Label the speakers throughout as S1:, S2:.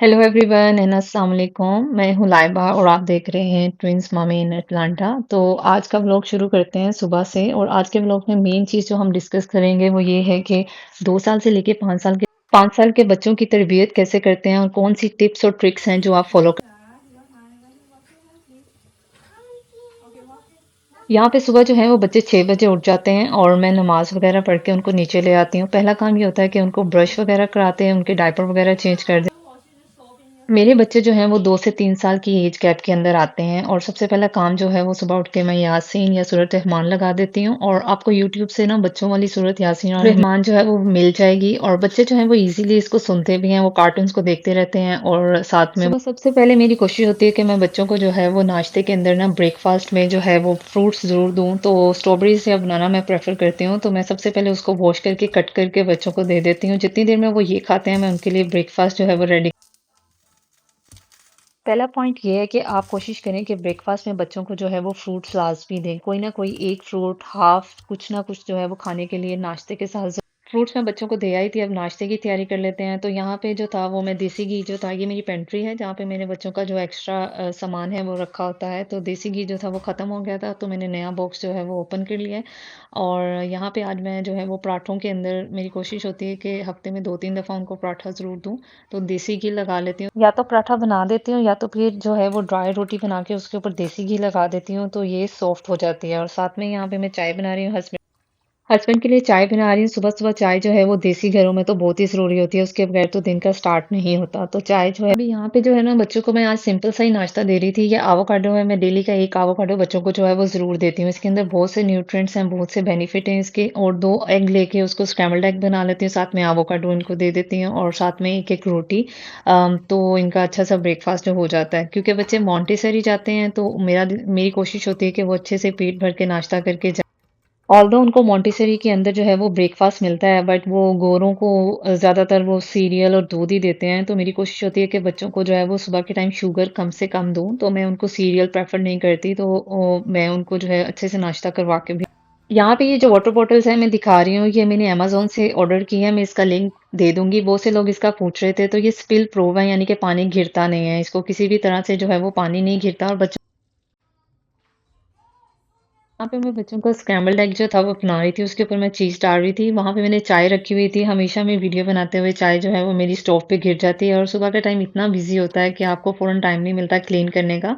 S1: Hello everyone and अस्सलाम वालेकुम। मैं हूँ लाइबा और आप देख रहे हैं ट्विंस मम्मी इन अटलांटा। तो आज का व्लॉग शुरू करते हैं सुबह से और आज के व्लॉग में मेन चीज़ जो हम डिस्कस करेंगे वो ये है कि 2 साल से लेके 5 साल के बच्चों की तरबियत कैसे करते हैं और कौन-सी टिप्स और ट्रिक्स हैं जो आप फॉलो कर। यहाँ पे सुबह जो है वो बच्चे 6 बजे उठ जाते हैं और मैं नमाज़ वगैरह पढ़ के उनको नीचे ले आती हूँ। पहला काम ये होता है कि उनको ब्रश वगैरह कराते हैं, उनके डायपर वगैरह चेंज कर। मेरे बच्चे जो हैं वो 2 से 3 साल की एज गैप के अंदर आते हैं और सबसे पहला काम जो है वो सुबह उठ के मैं यासीन या सूरत रहमान लगा देती हूँ और आपको यूट्यूब से ना बच्चों वाली सूरत यासीन और रहमान जो है वो मिल जाएगी और बच्चे जो हैं वो इजीली इसको सुनते भी हैं, वो कार्टून्स को देखते रहते हैं और साथ में सुबह सबसे पहले मेरी कोशिश होती है कि मैं बच्चों को जो है वो नाश्ते के अंदर ना ब्रेकफास्ट में जो है वो फ्रूट्स ज़रूर दूँ। तो स्ट्रॉबेरीज़ या बनाना मैं प्रेफ़र करती हूँ, तो मैं सबसे पहले उसको वॉश करके कट करके बच्चों को दे देती हूँ। जितनी देर में वो ये खाते हैं मैं उनके लिए ब्रेकफास्ट जो है वो रेडी। पहला पॉइंट ये है कि आप कोशिश करें कि ब्रेकफास्ट में बच्चों को जो है वो फ्रूट्स लाज़मी दें। कोई ना कोई एक फ्रूट, हाफ़ कुछ ना कुछ जो है वो खाने के लिए नाश्ते के साथ फ्रूट्स मैं बच्चों को दे आई थी, अब नाश्ते की तैयारी कर लेते हैं। तो यहाँ पे जो था वो मैं देसी घी जो था, ये मेरी पेंट्री है जहाँ पे मैंने बच्चों का जो एक्स्ट्रा सामान है वो रखा होता है। तो देसी घी जो था वो ख़त्म हो गया था, तो मैंने नया बॉक्स जो है वो ओपन कर लिया है। और यहाँ पे आज मैं जो है वो पराठों के अंदर मेरी कोशिश होती है कि हफ़्ते में 2-3 दफ़ा उनको पराठा ज़रूर दूँ। तो देसी घी लगा लेती हूँ, या तो पराठा बना देती हूँ या तो फिर जो है वो ड्राई रोटी बना के उसके ऊपर देसी घी लगा देती हूँ, तो ये सॉफ्ट हो जाती है। और साथ में यहाँ पे मैं चाय बना रही हूँ हस्बैंड के लिए चाय बना रही हूँ। सुबह-सुबह चाय जो है वो देसी घरों में तो बहुत ही ज़रूरी होती है, उसके बगैर तो दिन का स्टार्ट नहीं होता। तो चाय जो है अभी यहाँ पे जो है ना बच्चों को मैं आज सिंपल सा ही नाश्ता दे रही थी। ये एवोकाडो है, मैं डेली का 1 एवोकाडो बच्चों को जो है वो ज़रूर देती हूँ। इसके अंदर बहुत से न्यूट्रिएंट्स हैं, बहुत से बेनिफिट हैं इसके। और 2 एग लेके उसको स्क्रैम्बल्ड एग बना लेती हूँ, साथ में एवोकाडो इनको दे देती हूँ और साथ में 1-1 रोटी। तो इनका अच्छा सा ब्रेकफ़ास्ट जो हो जाता है। क्योंकि बच्चे मॉन्टेसरी जाते हैं तो मेरी कोशिश होती है कि वो अच्छे से पेट भर के नाश्ता करके ऑल्दो उनको मोंटेसरी के अंदर जो है वो ब्रेकफ़ास्ट मिलता है, बट वो गोरों को ज़्यादातर वो सीरियल और दूध ही देते हैं। तो मेरी कोशिश होती है कि बच्चों को जो है वो सुबह के टाइम शुगर कम से कम दूँ, तो मैं उनको सीरियल प्रेफ़र नहीं करती। तो मैं उनको जो है अच्छे से नाश्ता करवा के भी यहाँ पे ये जो वाटर बॉटल्स हैं मैं दिखा रही हूँ, ये मैंने अमेज़न से ऑर्डर की है, मैं इसका लिंक दे दूँगी। बहुत से लोग इसका पूछ रहे थे, तो ये स्पिल प्रूफ है, यानी कि पानी गिरता नहीं है, इसको किसी भी तरह से जो है वो पानी नहीं गिरता और बच्चों वहाँ पे मैं बच्चों का स्क्रैम्बल्ड एग जो था वो बना रही थी, उसके ऊपर मैं चीज़ डाल रही थी। वहाँ पे मैंने चाय रखी हुई थी, हमेशा मैं वीडियो बनाते हुए चाय जो है वो मेरी स्टोव पे गिर जाती है और सुबह का टाइम इतना बिज़ी होता है कि आपको फ़ौरन टाइम नहीं मिलता क्लीन करने का।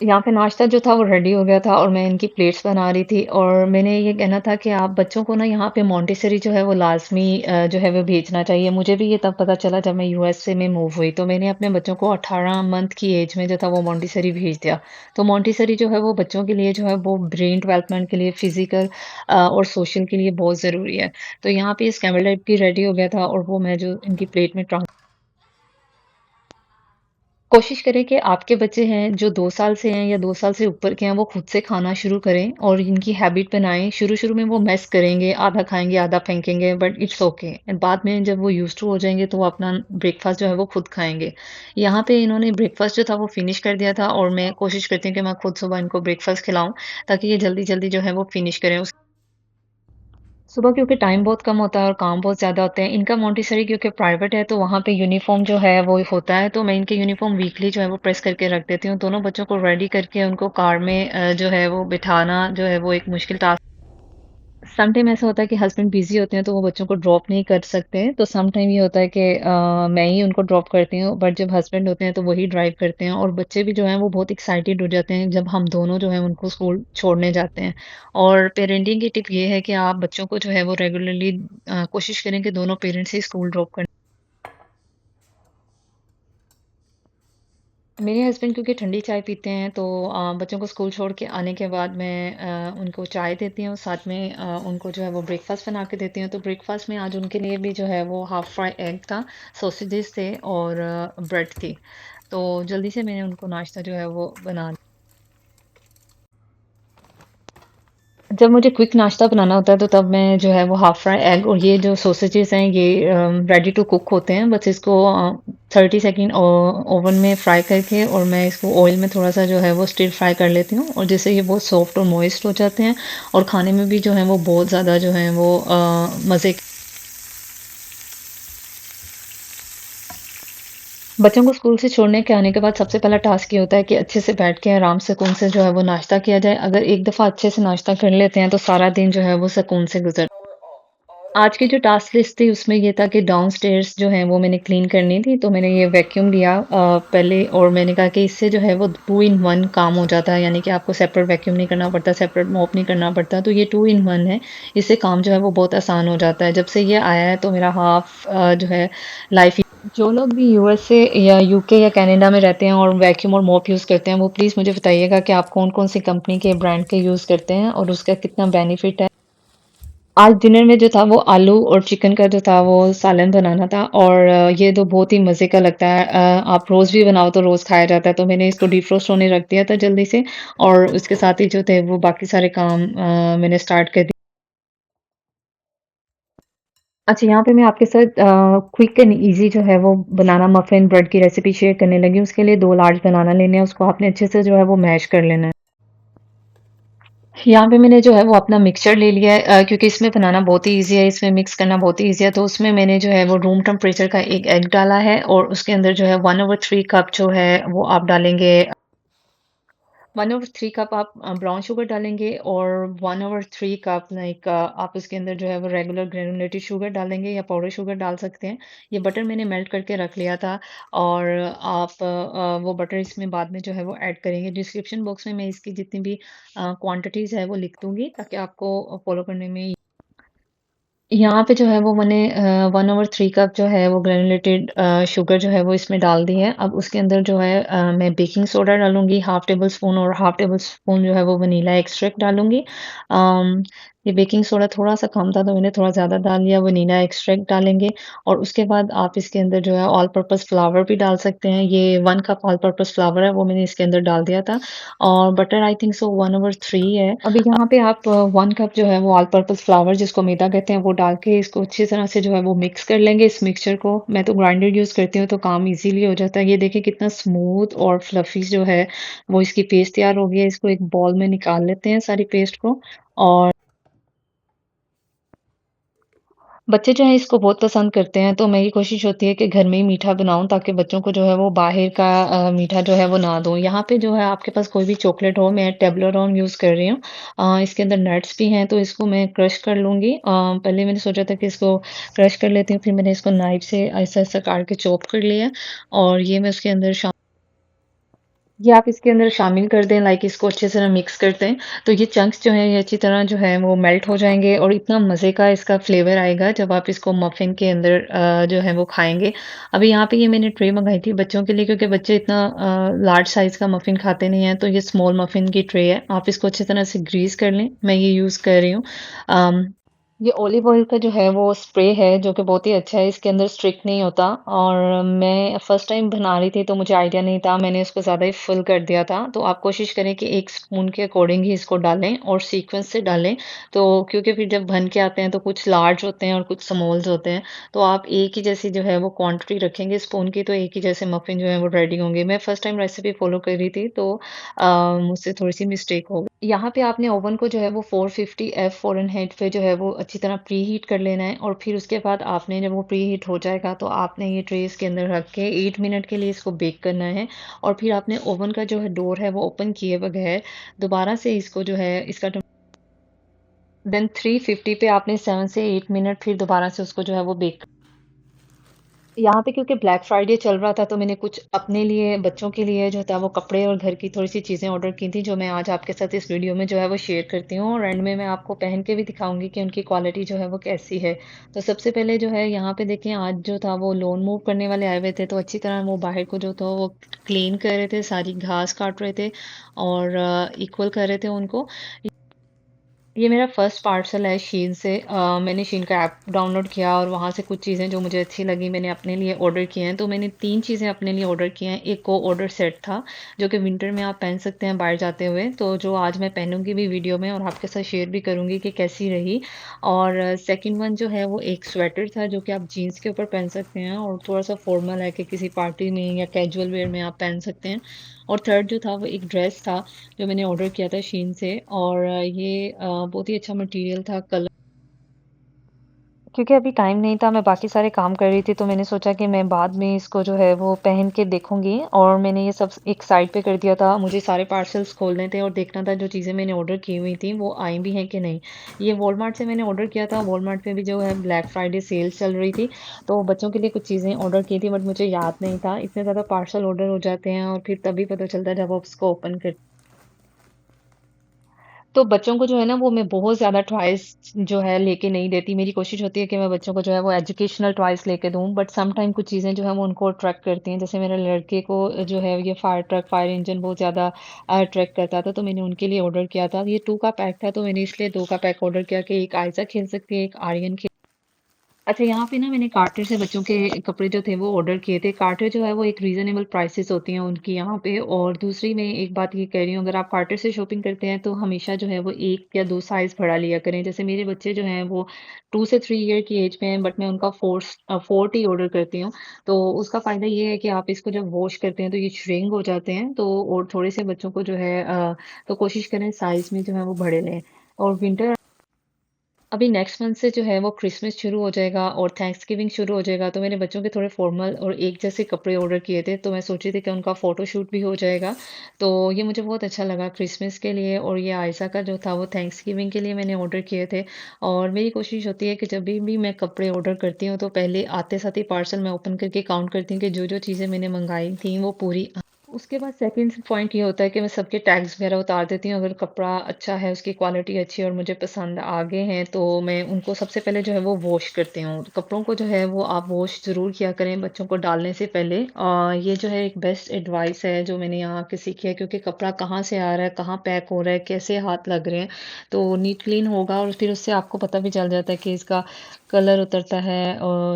S1: यहाँ पे नाश्ता जो था वो रेडी हो गया था और मैं इनकी प्लेट्स बना रही थी और मैंने ये कहना था कि आप बच्चों को ना यहाँ पे मोंटेसरी जो है वो लाज़मी जो है वो भेजना चाहिए। मुझे भी ये तब पता चला जब मैं यूएसए में मूव हुई, तो मैंने अपने बच्चों को 18 मंथ की एज में जो था वो मोंटेसरी भेज दिया। तो मोंटेसरी जो है वो बच्चों के लिए जो है वो ब्रेन डेवलपमेंट के लिए, फिज़िकल और सोशल के लिए बहुत ज़रूरी है। तो यहाँ पे स्क्रैम्बल्ड एग भी रेडी हो गया था और वो मैं जो इनकी प्लेट में ट्रांस कोशिश करें कि आपके बच्चे हैं जो 2 साल से हैं या 2 साल से ऊपर के हैं, वो खुद से खाना शुरू करें और इनकी हैबिट बनाएँ। शुरू-शुरू में वो मेस करेंगे, आधा खाएँगे, आधा फेंकेंगे, बट इट्स ओके। एंड बाद में जब वो यूज़्ड टू हो जाएँगे तो वो अपना ब्रेकफ़ास्ट जो है वो खुद खाएँगे। यहाँ पे इन्होंने ब्रेकफ़ास्ट जो था वो फिनिश कर दिया था और मैं कोशिश करती हूँ कि मैं खुद सुबह इनको ब्रेकफ़ास्ट खिलाऊँ, ताकि ये जल्दी-जल्दी जो है वो फिनिश करें। सुबह क्योंकि टाइम बहुत कम होता है और काम बहुत ज़्यादा होते हैं। इनका मॉन्टेसरी क्योंकि प्राइवेट है तो वहाँ पे यूनिफ़ॉर्म जो है वो होता है, तो मैं इनके यूनिफ़ॉर्म वीकली जो है वो प्रेस करके रख देती हूँ। दोनों बच्चों को रेडी करके उनको कार में जो है वो बिठाना जो है वो एक मुश्किल टास्क। सम टाइम ऐसा होता है कि हस्बैंड बिज़ी होते हैं तो वो बच्चों को ड्रॉप नहीं कर सकते। तो सम टाइम ये होता है कि मैं ही उनको ड्रॉप करती हूँ, बट जब हस्बैंड होते हैं तो वही ड्राइव करते हैं और बच्चे भी जो हैं वो बहुत एक्साइटेड हो जाते हैं जब हम दोनों जो हैं उनको स्कूल छोड़ने जाते हैं। और पेरेंटिंग की टिप ये है कि आप बच्चों को जो है वो रेगुलरली कोशिश करें कि दोनों पेरेंट्स ही स्कूल ड्रॉप करें। मेरे हस्बैंड क्योंकि ठंडी चाय पीते हैं तो बच्चों को स्कूल छोड़ के आने के बाद मैं उनको चाय देती हूँ, साथ में उनको जो है वो ब्रेकफास्ट बना के देती हूँ। तो ब्रेकफास्ट में आज उनके लिए भी जो है वो हाफ फ्राई एग था, सॉसेजेस थे और ब्रेड थी। तो जल्दी से मैंने उनको नाश्ता जो है वो बना। जब मुझे क्विक नाश्ता बनाना होता है तो तब मैं जो है वो हाफ फ्राई एग और ये जो सॉसेजेस हैं ये रेडी टू कुक होते हैं, बस इसको 30 सेकंड ओवन में फ्राई करके और मैं इसको ऑयल में थोड़ा सा जो है वो स्टिर फ्राई कर लेती हूँ और जिससे ये बहुत सॉफ्ट और मॉइस्ट हो जाते हैं और खाने में भी जो है वो बहुत ज़्यादा जो है वो मज़े। बच्चों को स्कूल से छोड़ने के आने के बाद सबसे पहला टास्क ये होता है कि अच्छे से बैठ के आराम सुकून से जो है वो नाश्ता किया जाए। अगर एक दफ़ा अच्छे से नाश्ता कर लेते हैं तो सारा दिन जो है वो सुकून से गुज़र आज की जो टास्क लिस्ट थी उसमें ये था कि डाउनस्टेयर्स जो है वो मैंने क्लीन करनी थी, तो मैंने ये वैक्यूम लिया पहले और मैंने कहा कि इससे जो है वो 2 इन 1 काम हो जाता है, यानी कि आपको सेपरेट वैक्यूम नहीं करना पड़ता, सेपरेट मॉप नहीं करना पड़ता, तो ये 2 इन 1 है। इससे काम जो है वो बहुत आसान हो जाता है। जब से ये आया है तो मेरा हाफ़ जो है लाइफ़ जो लोग भी यूएसए या यूके या कनाडा में रहते हैं और वैक्यूम और मॉप यूज़ करते हैं, वो प्लीज़ मुझे बताइएगा कि आप कौन-कौन सी कंपनी के ब्रांड के यूज़ करते हैं और उसका कितना बेनिफिट है। आज डिनर में जो था वो आलू और चिकन का जो था वो सालन बनाना था और ये तो बहुत ही मज़े का लगता है। आप रोज़ भी बनाओ तो रोज़ खाया जाता है, तो मैंने इसको डिफ्रोस्ट होने रख दिया था जल्दी से और उसके साथ ही जो थे वो बाकी सारे काम मैंने स्टार्ट कर दिए। अच्छा, यहाँ पे मैं आपके साथ क्विक एंड ईज़ी जो है वो बनाना मफ़िन ब्रेड की रेसिपी शेयर करने लगी हूँ। उसके लिए 2 लार्ज बनाना लेने हैं, उसको आपने अच्छे से जो है वो मैश कर लेना है। यहाँ पे मैंने जो है वो अपना मिक्सचर ले लिया है क्योंकि इसमें बनाना बहुत ही ईज़ी है, इसमें मिक्स करना बहुत ही ईज़ी है, तो उसमें मैंने जो है वो रूम टेम्परेचर का 1 एग डाला है और उसके अंदर जो है 1/3 कप जो है वो आप डालेंगे 1/3 कप आप ब्राउन शुगर डालेंगे और 1/3 कप आप उसके अंदर जो है वो रेगुलर ग्रेनुलेटेड शुगर डालेंगे या पाउडर शुगर डाल सकते हैं। ये बटर मैंने मेल्ट करके रख लिया था और आप वो बटर इसमें बाद में जो है वो ऐड करेंगे। डिस्क्रिप्शन बॉक्स में मैं इसकी जितनी भी क्वांटिटीज़ है वो लिख दूँगी ताकि आपको फ़ॉलो करने में यहाँ पे जो है वो मैंने 1/3 कप जो है वो ग्रैन्युलेटेड शुगर जो है वो इसमें डाल दी है। अब उसके अंदर जो है मैं बेकिंग सोडा डालूँगी हाफ़ टेबल स्पून और हाफ़ टेबल स्पून जो है वो वनीला एक्सट्रैक्ट डालूँगी। अम, ये बेकिंग सोडा थोड़ा-सा कम था तो मैंने थोड़ा ज़्यादा डाल लिया, वनीला एक्सट्रैक्ट डालेंगे और उसके बाद आप इसके अंदर जो है ऑल पर्पज़ फ्लावर भी डाल सकते हैं। ये 1 कप ऑल पर्पज़ फ्लावर है वो मैंने इसके अंदर डाल दिया था और बटर आई थिंक सो 1/3 है। अभी यहाँ पे आप 1 कप जो है वो ऑल पर्पस फ्लावर जिसको मैदा कहते हैं वो डाल के इसको अच्छी तरह से जो है वो मिक्स कर लेंगे इस मिक्सचर को। मैं तो ग्राइंडर यूज़ करती हूँ तो काम इज़ीली हो जाता है। ये देखिए कितना स्मूथ और फ्लफी जो है वो इसकी पेस्ट तैयार हो गई है। इसको एक बाउल में निकाल लेते हैं सारी पेस्ट को और बच्चे जो हैं इसको बहुत पसंद करते हैं, तो मेरी कोशिश होती है कि घर में ही मीठा बनाऊँ ताकि बच्चों को जो है वो बाहर का मीठा जो है वो ना दूँ। यहाँ पे जो है आपके पास कोई भी चॉकलेट हो, मैं टेब्लेरोन यूज़ कर रही हूँ। इसके अंदर नट्स भी हैं तो इसको मैं क्रश कर लूँगी। पहले मैंने सोचा था कि इसको क्रश कर लेती हूँ, फिर मैंने इसको नाइफ़ से ऐसा-ऐसा काट के चॉप कर लिया और ये मैं उसके अंदर ये आप इसके अंदर शामिल कर दें इसको अच्छे से ना मिक्स कर दें, तो ये चंक्स जो हैं ये अच्छी तरह जो है वो मेल्ट हो जाएँगे और इतना मज़े का इसका फ्लेवर आएगा जब आप इसको मफ़िन के अंदर जो है वो खाएँगे। अभी यहाँ पे ये मैंने ट्रे मँगाई थी बच्चों के लिए क्योंकि बच्चे इतना लार्ज साइज़ का मफ़िन खाते नहीं हैं, तो ये स्मॉल मफ़िन की ट्रे है। आप इसको अच्छी तरह से ग्रीस कर लें, मैं ये यूज़ कर रही हूँ। अम ये ऑलिव ऑयल का जो है वो स्प्रे है जो कि बहुत ही अच्छा है, इसके अंदर स्टिक नहीं होता और मैं फर्स्ट टाइम बना रही थी तो मुझे आइडिया नहीं था, मैंने उसको ज़्यादा ही फुल कर दिया था। तो आप कोशिश करें कि 1 स्पून के अकॉर्डिंग ही इसको डालें और सीक्वेंस से डालें। तो क्योंकि फिर जब बन के आते हैं तो कुछ लार्ज होते हैं और कुछ स्मॉल्स होते हैं, तो आप एक ही जैसी जो है वो क्वांटिटी रखेंगे स्पून की तो एक ही जैसे मफ़िन जो है वो रेडी होंगे। मैं फर्स्ट टाइम रेसिपी फ़ॉलो कर रही थी तो मुझसे थोड़ी-सी मिस्टेक हो गई। यहाँ पे आपने ओवन को जो है वो 450 एफ फ़ारेनहाइट पे जो है वो अच्छी तरह प्रीहीट कर लेना है और फिर उसके बाद आपने जब वो प्रीहीट हो जाएगा तो आपने ये ट्रे इसके अंदर रख के 8 मिनट के लिए इसको बेक करना है और फिर आपने ओवन का जो है डोर है वो ओपन किए बगैर दोबारा से इसको जो है इसका देन 350 पे आपने 7 से 8 मिनट फिर दोबारा से उसको जो है वो बेक यहाँ पे क्योंकि ब्लैक फ्राइडे चल रहा था तो मैंने कुछ अपने लिए, बच्चों के लिए जो था वो कपड़े और घर की थोड़ी-सी चीज़ें ऑर्डर की थी जो मैं आज आपके साथ इस वीडियो में जो है वो शेयर करती हूँ और एंड में मैं आपको पहन के भी दिखाऊँगी कि उनकी क्वालिटी जो है वो कैसी है। तो सबसे पहले जो है यहाँ पे देखिए आज जो था वो लॉन मूव करने वाले आए हुए थे तो अच्छी तरह वो बाहर को जो था वो क्लीन कर रहे थे, सारी घास काट रहे थे और इक्वल कर रहे थे उनको। ये मेरा फर्स्ट पार्सल है शीन से मैंने शीन का ऐप डाउनलोड किया और वहाँ से कुछ चीज़ें जो मुझे अच्छी लगी मैंने अपने लिए ऑर्डर किए हैं तो मैंने 3 चीज़ें अपने लिए ऑर्डर की हैं एक को ऑर्डर सेट था जो कि विंटर में आप पहन सकते हैं बाहर जाते हुए तो जो आज मैं पहनूंगी भी वीडियो में और आपके साथ शेयर भी करूंगी कि कैसी रही और सेकंड वन जो है वो एक स्वेटर था जो कि आप जीन्स के ऊपर पहन सकते हैं और थोड़ा सा फॉर्मल है कि किसी पार्टी में या कैजुअल वेयर में आप पहन सकते हैं और थर्ड जो था वो एक ड्रेस था जो मैंने ऑर्डर किया था शीन से और ये बहुत ही अच्छा मटेरियल था कलर क्योंकि अभी टाइम नहीं था, मैं बाकी सारे काम कर रही थी, तो मैंने सोचा कि मैं बाद में इसको जो है वो पहन के देखूँगी और मैंने ये सब एक साइड पे कर दिया था। मुझे सारे पार्सल्स खोलने थे और देखना था जो चीज़ें मैंने ऑर्डर की हुई थी, वो आई भी हैं कि नहीं। ये वॉलमार्ट से मैंने ऑर्डर किया था, वॉलमार्ट में भी जो है ब्लैक फ्राइडे सेल चल रही थी, तो बच्चों के लिए कुछ चीज़ें ऑर्डर की थी बट मुझे याद नहीं था। इतने ज़्यादा पार्सल ऑर्डर हो जाते हैं और फिर तभी पता चलता है जब आप उसको ओपन कर तो बच्चों को जो है ना वो मैं बहुत ज़्यादा टॉयज़ जो है लेके नहीं देती। मेरी कोशिश होती है कि मैं बच्चों को जो है वो एजुकेशनल टॉयज़ लेके दूँ, बट सम टाइम कुछ चीज़ें जो हैं वो उनको अट्रैक्ट करती हैं। जैसे मेरे लड़के को जो है ये फायर ट्रक, फायर इंजन बहुत ज़्यादा अट्रैक्ट करता था, तो मैंने उनके लिए ऑर्डर किया था। ये 2 का पैक था, तो मैंने इसलिए 2 का पैक ऑर्डर किया कि एक आयशा खेल सकती है, एक आर्यन खेल अच्छा, यहाँ पे ना मैंने कार्टर से बच्चों के कपड़े जो थे वो ऑर्डर किए थे। कार्टर जो है वो एक रीज़नेबल प्राइसेज़ होती हैं उनकी यहाँ पे और दूसरी मैं एक बात ये कह रही हूँ अगर आप कार्टर से शॉपिंग करते हैं तो हमेशा जो है वो 1 या 2 साइज़ बड़ा लिया करें। जैसे मेरे बच्चे जो हैं वो 2 से 3 ईयर की एज में हैं बट मैं उनका 4 ही ऑर्डर करती हूँ। तो उसका फ़ायदा ये है कि आप इसको जब वॉश करते हैं तो ये श्रिंक हो जाते हैं तो और थोड़े से बच्चों को जो है तो कोशिश करें साइज़ में जो है वो बड़े लें। और विंटर अभी नेक्स्ट मंथ से जो है वो क्रिसमस शुरू हो जाएगा और थैंक्सगिविंग शुरू हो जाएगा तो मैंने बच्चों के थोड़े फॉर्मल और एक जैसे कपड़े ऑर्डर किए थे तो मैं सोची थी कि उनका फ़ोटोशूट भी हो जाएगा तो ये मुझे बहुत अच्छा लगा क्रिसमस के लिए और ये आयशा का जो था वो थैंक्सगिविंग के लिए मैंने ऑर्डर किए थे और मेरी कोशिश होती है कि जब भी मैं कपड़े ऑर्डर करती हूँ तो पहले आते साथ ही पार्सल मैं ओपन करके काउंट करती हूँ कि जो जो चीज़ें मैंने मंगाई थी वो पूरी उसके बाद सेकंड पॉइंट ये होता है कि मैं सबके टैग्स वगैरह उतार देती हूँ। अगर कपड़ा अच्छा है, उसकी क्वालिटी अच्छी है और मुझे पसंद आ गए हैं, तो मैं उनको सबसे पहले जो है वो वॉश करती हूँ। कपड़ों को जो है वो आप वॉश ज़रूर किया करें बच्चों को डालने से पहले। ये जो है एक बेस्ट एडवाइस है जो मैंने यहाँ आके सीखी है क्योंकि कपड़ा कहाँ से आ रहा है, कहाँ पैक हो रहा है, कैसे हाथ लग रहे हैं, तो नीट क्लीन होगा और फिर उससे आपको पता भी चल जाता है कि इसका कलर उतरता है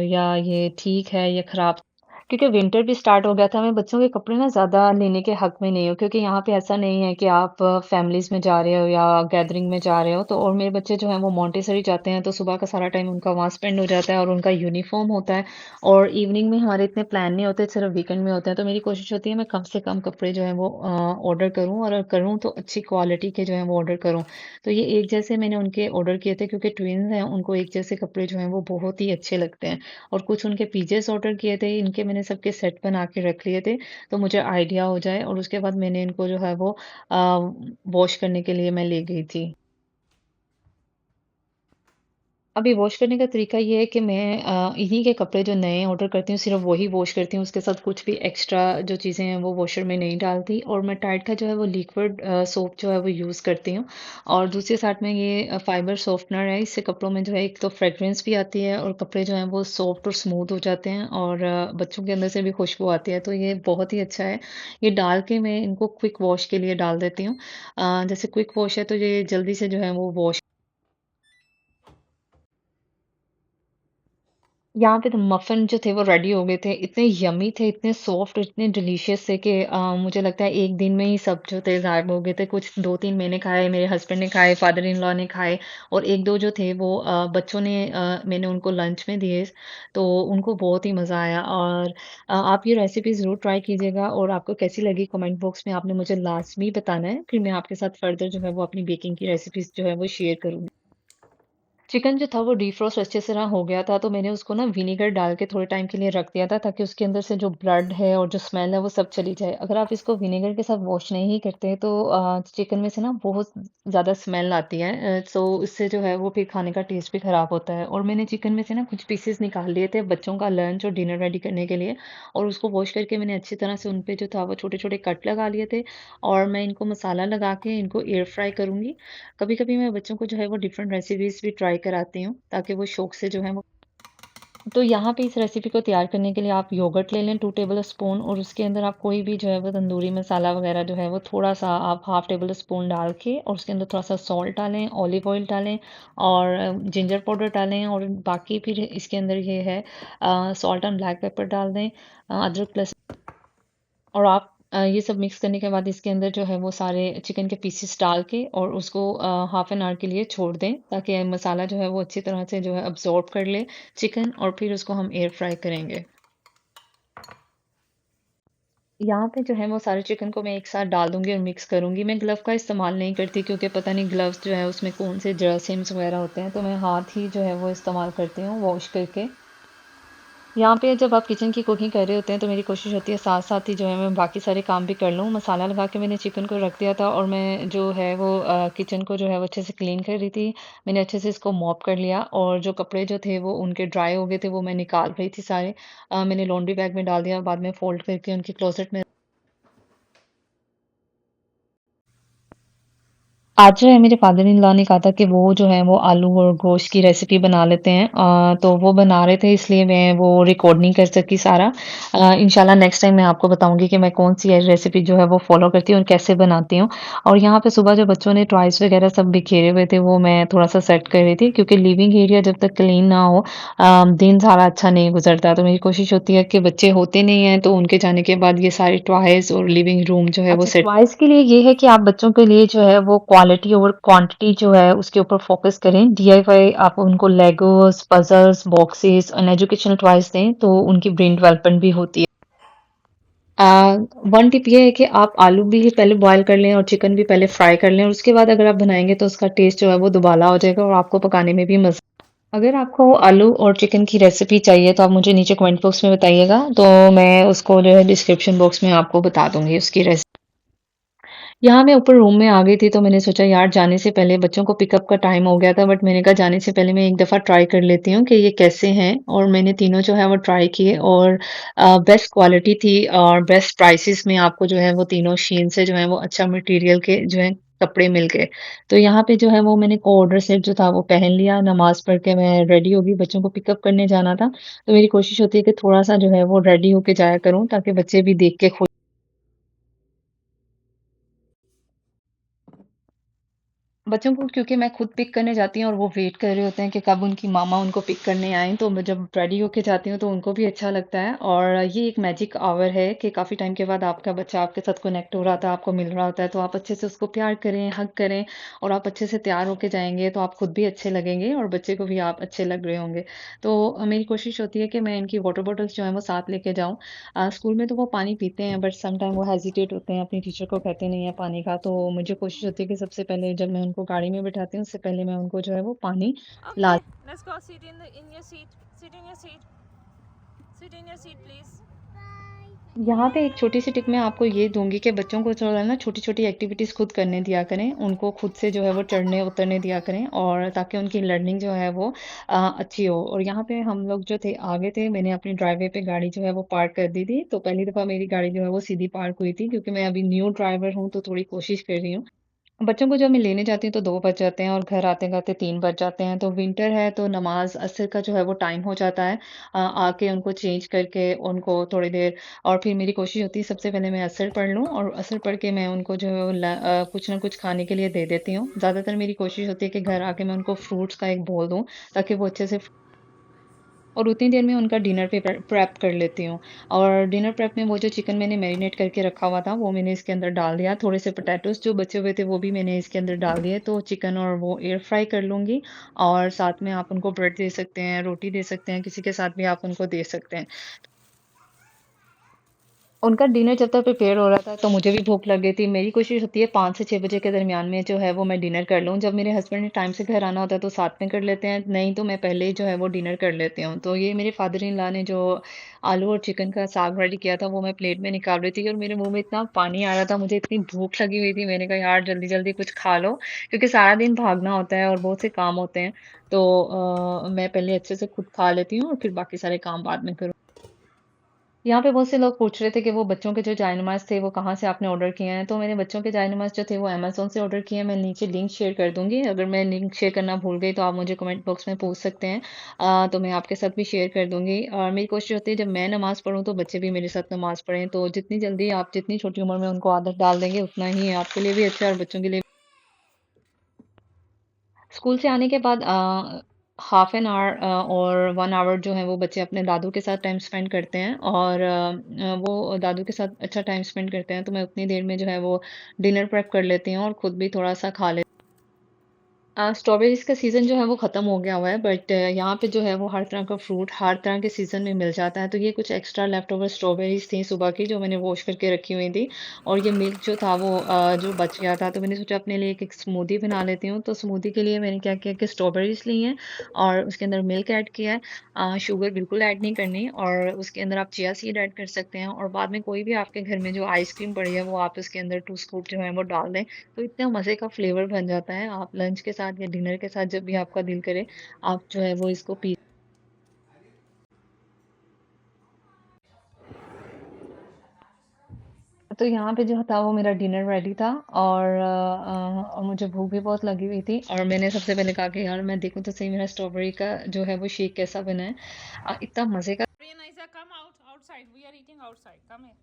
S1: या ये ठीक है या खराब क्योंकि विंटर भी स्टार्ट हो गया था, मैं बच्चों के कपड़े ना ज़्यादा लेने के हक में नहीं हूँ क्योंकि यहाँ पे ऐसा नहीं है कि आप फैमिलीज़ में जा रहे हो या गैदरिंग में जा रहे हो तो और मेरे बच्चे जो हैं वो मॉन्टेसरी जाते हैं तो सुबह का सारा टाइम उनका वहाँ स्पेंड हो जाता है और उनका यूनिफ़ॉर्म होता है और इवनिंग में हमारे इतने प्लान नहीं होते, सिर्फ वीकेंड में होते हैं, तो मेरी कोशिश होती है मैं कम से कम कपड़े जो हैं वो ऑर्डर करूँ और अगर करूँ तो अच्छी क्वालिटी के जो हैं वो ऑर्डर करूँ। तो ये एक जैसे मैंने उनके ऑर्डर किए थे क्योंकि ट्विन्स हैं, उनको एक जैसे कपड़े जो हैं वो बहुत ही अच्छे लगते हैं। और कुछ उनके पीजेस ऑर्डर किए थे, इनके मैंने सबके सेट बना के रख लिए थे, तो मुझे आइडिया हो जाए और उसके बाद मैंने इनको जो है वो वॉश करने के लिए मैं ले गई थी। अभी वॉश करने का तरीका ये है कि मैं इन्हीं के कपड़े जो नए ऑर्डर करती हूँ सिर्फ़ वही वॉश करती हूँ, उसके साथ कुछ भी एक्स्ट्रा जो चीज़ें हैं वो वॉशर में नहीं डालती और मैं टाइड का जो है वो लिक्विड सोप जो है वो यूज़ करती हूँ और दूसरी साइड में ये फाइबर सॉफ्टनर है, इससे कपड़ों में जो है एक तो फ्रेग्रेंस भी आती है और कपड़े जो हैं वो सॉफ्ट और स्मूथ हो जाते हैं और बच्चों के अंदर से भी खुशबू आती है, तो ये बहुत ही अच्छा है। ये डाल के मैं इनको क्विक वॉश के लिए डाल देती हूँ। जैसे क्विक वॉश है तो ये जल्दी से जो है वो वॉश यहाँ पे तो मफ़िन जो थे वो रेडी हो गए थे। इतने यम्मी थे, इतने सॉफ्ट, इतने डिलीशियस थे कि मुझे लगता है 1 दिन में ही सब जो थे गायब हो गए थे। कुछ 2-3 मैंने खाए, मेरे हस्बैंड ने खाए, फादर इन लॉ ने खाए और 1-2 जो थे वो बच्चों ने मैंने उनको लंच में दिए, तो उनको बहुत ही मज़ा आया और आप ये रेसिपी ज़रूर ट्राई कीजिएगा और आपको कैसी लगी कमेंट बॉक्स में आपने मुझे लाज़मी बताना है। फिर मैं आपके साथ फर्दर जो है वो अपनी बेकिंग की रेसिपीज़ जो है वो शेयर करूँगी। चिकन जो था वो डिफ्रॉस्ट अच्छे से ना हो गया था, तो मैंने उसको ना विनेगर डाल के थोड़े टाइम के लिए रख दिया था ताकि उसके अंदर से जो ब्लड है और जो स्मेल है वो सब चली जाए। अगर आप इसको विनेगर के साथ वॉश नहीं करते तो चिकन में से ना बहुत ज़्यादा स्मेल आती है सो इससे जो है वो फिर खाने का टेस्ट भी ख़राब होता है। और मैंने चिकन में से ना कुछ पीसेस निकाल लिए थे बच्चों का लंच और डिनर रेडी करने के लिए और उसको वॉश करके मैंने अच्छी तरह से उन पे जो था वो छोटे-छोटे कट लगा लिए थे और मैं इनको मसाला लगा के इनको एयर फ्राई करूँगी। कभी-कभी मैं बच्चों को जो है वो डिफरेंट रेसिपीज़ भी ट्राई कराती हूँ, ताकि वो शौक से जो है वो तो यहाँ पे इस रेसिपी को तैयार करने के लिए आप योगर्ट ले लें 2 टेबल स्पून और उसके अंदर आप कोई भी जो है वो तंदूरी मसाला वगैरह जो है वो थोड़ा-सा आप हाफ़ टेबल स्पून डाल के और उसके अंदर थोड़ा-सा सॉल्ट डालें, ऑलिव ऑयल डालें और जिंजर पाउडर डालें और बाकी फिर इसके अंदर ये है सॉल्ट एंड ब्लैक पेपर डाल दें, अदरक लहसुन और आप ये सब मिक्स करने के बाद इसके अंदर जो है वो सारे चिकन के पीसेस डाल के और उसको हाफ एन आवर के लिए छोड़ दें ताकि मसाला जो है वो अच्छी तरह से जो है अब्ज़ॉर्ब कर ले चिकन और फिर उसको हम एयर फ्राई करेंगे। यहाँ पे जो है वो सारे चिकन को मैं एक साथ डाल दूँगी और मिक्स करूँगी। मैं ग्लव का इस्तेमाल नहीं करती क्योंकि पता नहीं ग्लव्स जो है उसमें कौन से जरासीम्स वग़ैरह होते हैं, तो मैं हाथ ही जो है वो इस्तेमाल करती हूँ वॉश करके। यहाँ पे जब आप किचन की कुकिंग कर रहे होते हैं तो मेरी कोशिश होती है साथ-साथ ही जो है मैं बाकी सारे काम भी कर लूँ। मसाला लगा के मैंने चिकन को रख दिया था और मैं जो है वो किचन को जो है वो अच्छे से क्लीन कर रही थी। मैंने अच्छे से इसको मॉप कर लिया और जो कपड़े जो थे वो उनके ड्राई हो गए थे, वो मैं निकाल रही थी सारे। मैंने लॉन्ड्री बैग में डाल दिया, बाद में फ़ोल्ड करके उनके क्लोज़ेट में। आज जो है मेरे फादर इन लॉ ने कहा था कि वो जो है वो आलू और गोश्त की रेसिपी बना लेते हैं, तो वो बना रहे थे इसलिए मैं वो रिकॉर्ड नहीं कर सकी सारा। इंशाल्लाह नेक्स्ट टाइम मैं आपको बताऊंगी कि मैं कौन सी रेसिपी जो है वो फॉलो करती हूँ और कैसे बनाती हूँ। और यहाँ पे सुबह जो बच्चों ने टॉयज वगैरह सब बिखेरे हुए थे वो मैं थोड़ा सा सेट कर रही थी क्योंकि लिविंग एरिया जब तक क्लीन ना हो दिन सारा अच्छा नहीं गुजरता। तो मेरी कोशिश होती है कि बच्चे होते नहीं हैं तो उनके जाने के बाद ये सारे टॉयज और लिविंग रूम जो है वो सेट। टॉयज के लिए ये है कि आप बच्चों के लिए जो है वो क्वालिटी ओवर क्वांटिटी जो है उसके ऊपर फोकस करें। डीआईवाई आप उनको लेगोस, पजल्स, बॉक्सेस और एजुकेशनल टॉयज दें तो उनकी ब्रेन डेवलपमेंट भी होती है। वन टिप ये है कि आप आलू भी पहले बॉयल कर लें और चिकन भी पहले फ्राई कर लें और उसके बाद अगर आप बनाएंगे तो उसका टेस्ट जो है वो दुबाला हो जाएगा और आपको पकाने में भी मजा। अगर आपको आलू और चिकन की रेसिपी चाहिए तो आप मुझे नीचे कमेंट बॉक्स में बताइएगा, तो मैं उसको जो है डिस्क्रिप्शन बॉक्स में आपको बता दूंगी उसकी रेसिपी। यहाँ मैं ऊपर रूम में आ गई थी तो मैंने सोचा यार जाने से पहले बच्चों को पिकअप का टाइम हो गया था, बट मैंने कहा जाने से पहले मैं एक दफ़ा ट्राई कर लेती हूँ कि ये कैसे हैं, और मैंने तीनों जो है वो ट्राई किए और बेस्ट क्वालिटी थी और बेस्ट प्राइसेस में आपको जो है वो तीनों शीन से जो है वो अच्छा मटेरियल के जो है कपड़े मिल गए। तो यहाँ पे जो है वो मैंने कोऑर्डर सेट जो था वो पहन लिया, नमाज पढ़ के मैं रेडी हो गई, बच्चों को पिकअप करने जाना था। तो मेरी कोशिश होती है कि थोड़ा सा जो है वो रेडी होके जाया करूँ ताकि बच्चे भी देख के खुश। बच्चों को क्योंकि मैं खुद पिक करने जाती हूँ और वो वेट कर रहे होते हैं कि कब उनकी मामा उनको पिक करने आएँ, तो मैं जब रेडी होके जाती हूँ तो उनको भी अच्छा लगता है। और ये एक मैजिक आवर है कि काफ़ी टाइम के बाद आपका बच्चा आपके साथ कनेक्ट हो रहा था, आपको मिल रहा होता है, तो आप अच्छे से उसको प्यार करें, हग करें और आप अच्छे से तैयार होके जाएँगे तो आप खुद भी अच्छे लगेंगे और बच्चे को भी आप अच्छे लग रहे होंगे। तो मेरी कोशिश होती है कि मैं इनकी वाटर बॉटल्स जो हैं वो साथ लेके जाऊँ। स्कूल में तो वो पानी पीते हैं बट सम टाइम वो हेजिटेट होते हैं, अपनी टीचर को कहते नहीं है पानी का, तो मुझे कोशिश होती है कि सबसे पहले जब मैं उनको गाड़ी में बिठाती हूँ उससे पहले मैं उनको जो है वो पानी ला।
S2: Okay, let's go. Sit in your seat. Sit in your seat. Sit in your seat, please.
S1: यहाँ पे एक छोटी सी टिप मैं आपको ये दूंगी कि बच्चों को जो है ना छोटी छोटी एक्टिविटीज खुद करने दिया करें, उनको खुद से जो है वो चढ़ने उतरने दिया करें और ताकि उनकी लर्निंग जो है वो अच्छी हो। और यहाँ पे हम लोग जो थे आगे थे, मैंने अपनी ड्राइववे पे गाड़ी जो है वो पार्क कर दी थी, तो पहली दफा मेरी गाड़ी जो है वो सीधी पार्क हुई थी क्योंकि मैं अभी न्यू ड्राइवर हूँ तो थोड़ी कोशिश कर रही हूँ। बच्चों को जब मैं लेने जाती हूँ तो 2 बज जाते हैं और घर आते-आते 3 बज जाते हैं। तो विंटर है तो नमाज़ असर का जो है वो टाइम हो जाता है। आके उनको चेंज करके उनको थोड़ी देर और फिर मेरी कोशिश होती है सबसे पहले मैं असर पढ़ लूँ और असर पढ़ के मैं उनको जो है वो कुछ ना कुछ खाने के लिए दे देती हूँ। ज़्यादातर मेरी कोशिश होती है कि घर आके मैं उनको फ्रूट्स का एक बोल दूँ ताकि वो अच्छे से, और उतनी देर में उनका डिनर पे प्रेप कर लेती हूँ। और डिनर प्रेप में वो जो चिकन मैंने मैरिनेट करके रखा हुआ था वो मैंने इसके अंदर डाल दिया। थोड़े से पोटैटोज़ जो बचे हुए थे वो भी मैंने इसके अंदर डाल दिए। तो चिकन और वो एयर फ्राई कर लूँगी और साथ में आप उनको ब्रेड दे सकते हैं, रोटी दे सकते हैं, किसी के साथ भी आप उनको दे सकते हैं। उनका डिनर जब तक प्रिपेयर हो रहा था तो मुझे भी भूख लग गई थी। मेरी कोशिश होती है 5 से 6 बजे के दरमियान में जो है वो मैं डिनर कर लूँ। जब मेरे हस्बैंड ने टाइम से घर आना होता है तो साथ में कर लेते हैं, नहीं तो मैं पहले ही जो है वो डिनर कर लेती हूँ। तो ये मेरे फादर इन लॉ ने जो आलू और चिकन का साग रेडी किया था वो मैं प्लेट में निकाल रही थी और मेरे मुँह में इतना पानी आ रहा था, मुझे इतनी भूख लगी हुई थी। मैंने कहा यार जल्दी-जल्दी कुछ खा लो क्योंकि सारा दिन भागना होता है और बहुत से काम होते हैं। तो मैं पहले अच्छे से खुद खा लेती हूँ और फिर बाकी सारे काम बाद में करूँ। यहाँ पे बहुत से लोग पूछ रहे थे कि वो बच्चों के जो जायनमाज़ थे वो कहाँ से आपने ऑर्डर किए हैं? तो मैंने बच्चों के जायनमाज़ जो थे वो अमेज़न से ऑर्डर किए हैं। मैं नीचे लिंक शेयर कर दूँगी। अगर मैं लिंक शेयर करना भूल गई तो आप मुझे कमेंट बॉक्स में पूछ सकते हैं। तो मैं आपके साथ भी शेयर कर दूँगी और मेरी कोशिश होती है जब मैं नमाज़ पढ़ूँ तो बच्चे भी मेरे साथ नमाज़ पढ़ें। तो जितनी जल्दी आप जितनी छोटी उम्र में उनको आदत डाल देंगे उतना ही आपके लिए भी अच्छा है और बच्चों के लिए। स्कूल से आने के बाद हाफ एन आवर और 1 आवर जो है वो बच्चे अपने दादू के साथ टाइम स्पेंड करते हैं और वो दादू के साथ अच्छा टाइम स्पेंड करते हैं तो मैं उतनी देर में जो है वो डिनर प्रेप कर लेती हूँ और खुद भी थोड़ा-सा खा लेती स्ट्रॉबेरीज़ का सीज़न जो है वो ख़त्म हो गया हुआ है बट यहाँ पे जो है वो हर तरह का फ्रूट हर तरह के सीज़न में मिल जाता है। तो ये कुछ एक्स्ट्रा लेफ्ट ओवर स्ट्रॉबेरीज़ थी सुबह की जो मैंने वॉश करके रखी हुई थी और ये मिल्क जो था वो जो बच गया था तो मैंने सोचा अपने लिए एक स्मूदी बना लेती हूँ। तो स्मूदी के लिए मैंने क्या किया कि स्ट्रॉबेरीज़ ली हैं और उसके अंदर मिल्क ऐड किया है। शुगर बिल्कुल ऐड नहीं करनी और उसके अंदर आप चिया सीड ऐड कर सकते हैं और बाद में कोई भी आपके घर में जो आइसक्रीम पड़ी है वो आप उसके अंदर 2 स्कूप जो है वो डाल दें। तो इतना मज़े का फ्लेवर बन जाता है, आप लंच के साथ या डिनर के साथ जब भी आपका दिल करे, आप जो है वो इसको पी। तो यहाँ पे जो था वो मेरा डिनर रेडी था और मुझे भूख भी बहुत लगी हुई थी और मैंने सबसे पहले कहा कि यार मैं देखूँ तो सही मेरा स्ट्रॉबेरी का जो है वो शेक कैसा बना है। इतना मज़े का
S2: Brian, Isaac, come outside. We are eating outside. Come here.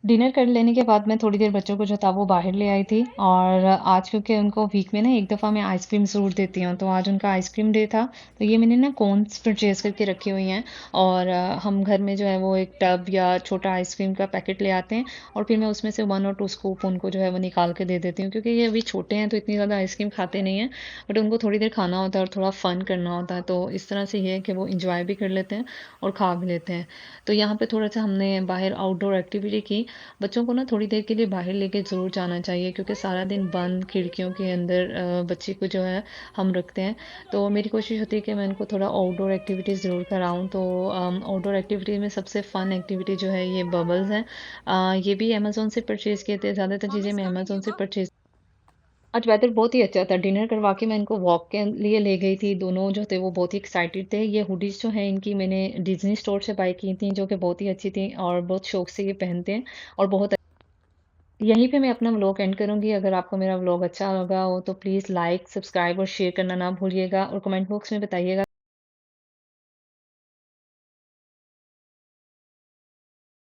S1: Dinner कर लेने के बाद मैं थोड़ी देर बच्चों को जो था वो बाहर ले आई थी और आज क्योंकि उनको वीक में ना एक दफ़ा मैं आइसक्रीम ज़रूर देती हूँ तो आज उनका आइसक्रीम डे था तो ये मैंने ना कोन्स परचेज़ करके रखी हुई हैं और हम घर में जो है वो एक टब या छोटा आइसक्रीम का पैकेट ले आते हैं और फिर मैं उसमें से 1 और 2 स्कूप उनको जो है वो निकाल के दे देती हूँ क्योंकि ये अभी छोटे हैं तो इतनी ज़्यादा आइसक्रीम खाते नहीं हैं बट उनको थोड़ी देर खाना होता है और थोड़ा फ़न करना होता है तो इस तरह से ये है कि वो इंजॉय भी कर लेते हैं और खा भी लेते हैं। तो यहाँ पे थोड़ा सा हमने बाहर आउटडोर एक्टिविटी की। बच्चों को ना थोड़ी देर के लिए बाहर लेके ज़रूर जाना चाहिए क्योंकि सारा दिन बंद खिड़कियों के अंदर बच्चे को जो है हम रखते हैं। तो मेरी कोशिश होती है कि मैं उनको थोड़ा आउटडोर एक्टिविटीज़ ज़रूर कराऊँ। तो आउटडोर एक्टिविटी में सबसे फ़न एक्टिविटी जो है ये बबल्स हैं। ये भी अमेज़न से परचेज़ किए थे, ज़्यादातर
S2: Mom
S1: चीज़ें
S2: is
S1: मैं
S2: coming,
S1: अमेज़न से
S2: Hugo.
S1: परचेज़। आज वेदर बहुत ही अच्छा था, डिनर करवा के मैं इनको वॉक के लिए ले गई थी, दोनों जो थे वो बहुत ही एक्साइटेड थे। ये हुडीज़ जो हैं इनकी मैंने डिज़नी स्टोर से बाय की थी जो कि बहुत ही अच्छी थी और बहुत शौक से ये पहनते हैं और बहुत। यहीं पे मैं अपना व्लॉग एंड करूँगी। अगर आपको मेरा व्लॉग अच्छा लगा हो तो प्लीज़ लाइक, सब्सक्राइब और शेयर करना ना भूलिएगा और कमेंट बॉक्स में बताइएगा